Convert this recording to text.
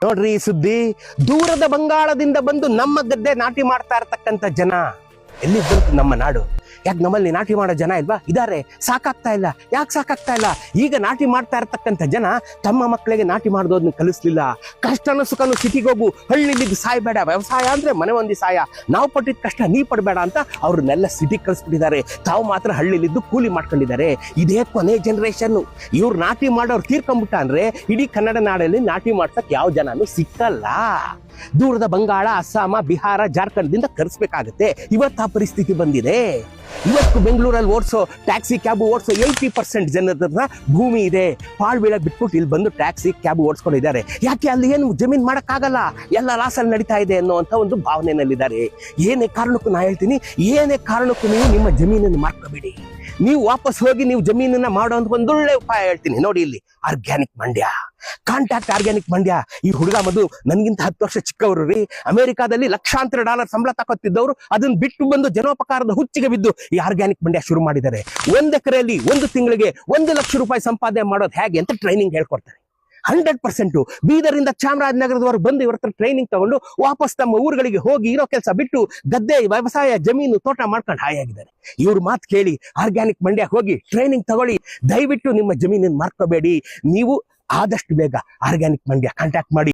ನೋಡ್ರಿ ಈ ಸುದ್ದಿ, ದೂರದ ಬಂಗಾಳದಿಂದ ಬಂದು ನಮ್ಮ ಗದ್ದೆ ನಾಟಿ ಮಾಡ್ತಾ ಇರತಕ್ಕಂತ ಜನ. ಎಲ್ಲಿ ಬಂತು ನಮ್ಮ ನಾಡು? ಯಾಕೆ ನಮ್ಮಲ್ಲಿ ನಾಟಿ ಮಾಡೋ ಜನ ಇಲ್ವಾ? ಇದಾರೆ, ಸಾಕಾಗ್ತಾ ಇಲ್ಲ. ಯಾಕೆ ಸಾಕಾಗ್ತಾ ಇಲ್ಲ? ಈಗ ನಾಟಿ ಮಾಡ್ತಾ ಇರತಕ್ಕಂತ ಜನ ತಮ್ಮ ಮಕ್ಕಳಿಗೆ ನಾಟಿ ಮಾಡೋದನ್ನ ಕಲಿಸ್ಲಿಲ್ಲ. ಕಷ್ಟನೂ ಸುಖನೂ ಸಿಟಿಗೆ ಹೋಗು, ಹಳ್ಳಿಲಿದ್ದು ಸಾಯ್ಬೇಡ, ವ್ಯವಸಾಯ ಅಂದ್ರೆ ಮನೆ ಒಂದಿ ಸಾಯ, ನಾವು ಪಟ್ಟಿದ ಕಷ್ಟ ನೀ ಪಡಬೇಡ ಅಂತ ಅವ್ರನ್ನೆಲ್ಲ ಸಿಟಿಗೆ ಕಳಿಸ್ಬಿಟ್ಟಿದ್ದಾರೆ. ತಾವು ಮಾತ್ರ ಹಳ್ಳಿಲಿದ್ದು ಕೂಲಿ ಮಾಡ್ಕೊಂಡಿದ್ದಾರೆ. ಇದೇ ಕೊನೆ ಜನರೇಷನ್. ಇವ್ರು ನಾಟಿ ಮಾಡೋರು ತೀರ್ಕೊಂಡ್ಬಿಟ್ಟ ಅಂದ್ರೆ ಇಡೀ ಕನ್ನಡ ನಾಡಲ್ಲಿ ನಾಟಿ ಮಾಡ್ಸಕ್ ಯಾವ ಜನನೂ ಸಿಕ್ಕಲ್ಲ. ದೂರದ ಬಂಗಾಳ, ಅಸ್ಸಾಮ, ಬಿಹಾರ, ಜಾರ್ಖಂಡ್ದಿಂದ ಕರೆಸ್ಬೇಕಾಗತ್ತೆ. ಇವತ್ತು ಆ ಪರಿಸ್ಥಿತಿ ಬಂದಿದೆ. ಇವತ್ತು ಬೆಂಗಳೂರಲ್ಲಿ ಓಡಿಸೋ ಟ್ಯಾಕ್ಸಿ ಕ್ಯಾಬ್ ಓಡಿಸೋ 80% ಜನರ ಭೂಮಿ ಇದೆ. ಪಾಳ್ ಬೀಳಕ್ ಬಿಟ್ಬಿಟ್ಟು ಇಲ್ಲಿ ಬಂದು ಟ್ಯಾಕ್ಸಿ ಕ್ಯಾಬ್ ಓಡಿಸ್ಕೊಂಡಿದ್ದಾರೆ. ಯಾಕೆ? ಅಲ್ಲಿ ಏನು ಜಮೀನ್ ಮಾಡಕ್ಕಾಗಲ್ಲ, ಎಲ್ಲ ಲಾಸಲ್ಲಿ ನಡೀತಾ ಇದೆ ಅನ್ನುವಂಥ ಒಂದು ಭಾವನೆಯಲ್ಲಿದ್ದಾರೆ. ಏನೇ ಕಾರಣಕ್ಕೂ ನಾ ಹೇಳ್ತೀನಿ, ಏನೇ ಕಾರಣಕ್ಕೂ ನೀವು ನಿಮ್ಮ ಜಮೀನನ್ನು ಮಾರ್ಕೋಬೇಡಿ. ನೀವು ವಾಪಸ್ ಹೋಗಿ ನೀವು ಜಮೀನನ್ನ ಮಾಡೋ ಅಂತ ಒಂದೊಳ್ಳೆ ಉಪಾಯ ಹೇಳ್ತೀನಿ ನೋಡಿ. ಇಲ್ಲಿ organic Mandya, contact organic Mandya. ಈ ಹುಡುಗ ಮಧು ನನ್ಗಿಂತ 10 ವರ್ಷ ಚಿಕ್ಕವರು ರೀ. ಅಮೆರಿಕಾದಲ್ಲಿ ಲಕ್ಷಾಂತರ ಡಾಲರ್ ಸಂಬಳ ತಗೊತ್ತಿದ್ದವರು ಅದನ್ನ ಬಿಟ್ಟು ಬಂದು ಜನೋಪಕಾರದ ಹುಚ್ಚಿಗೆ ಬಿದ್ದು ಈ ಆರ್ಗ್ಯಾನಿಕ್ ಮಂಡ್ಯ ಶುರು ಮಾಡಿದ್ದಾರೆ. 1 ಎಕರೆಯಲ್ಲಿ 1 ತಿಂಗಳಿಗೆ 1 ಲಕ್ಷ ರೂಪಾಯಿ ಸಂಪಾದನೆ ಮಾಡೋದು ಹೇಗೆ ಅಂತ ಟ್ರೈನಿಂಗ್ ಹೇಳ್ಕೊಡ್ತಾರೆ. 100% ಬೀದರಿಂದ ಚಾಮರಾಜನಗರದವರೆಗೆ ಬಂದು ಇವ್ರ ಹತ್ರ ಟ್ರೈನಿಂಗ್ ತಗೊಂಡು ವಾಪಸ್ ತಮ್ಮ ಊರುಗಳಿಗೆ ಹೋಗಿ ಇರೋ ಕೆಲಸ ಬಿಟ್ಟು ಗದ್ದೆ, ವ್ಯವಸಾಯ, ಜಮೀನು, ತೋಟ ಮಾಡ್ಕೊಂಡು ಹಾಯಾಗಿದ್ದಾರೆ. ಇವ್ರ ಮಾತು ಕೇಳಿ ಆರ್ಗ್ಯಾನಿಕ್ ಮಂಡ್ಯ ಹೋಗಿ ಟ್ರೈನಿಂಗ್ ತಗೊಳ್ಳಿ. ದಯವಿಟ್ಟು ನಿಮ್ಮ ಜಮೀನನ್ನು ಮಾರ್ಕೋಬೇಡಿ. ನೀವು ಆದಷ್ಟು ಬೇಗ ಆರ್ಗ್ಯಾನಿಕ್ ಮಂಡ್ಯ ಕಾಂಟ್ಯಾಕ್ಟ್ ಮಾಡಿ.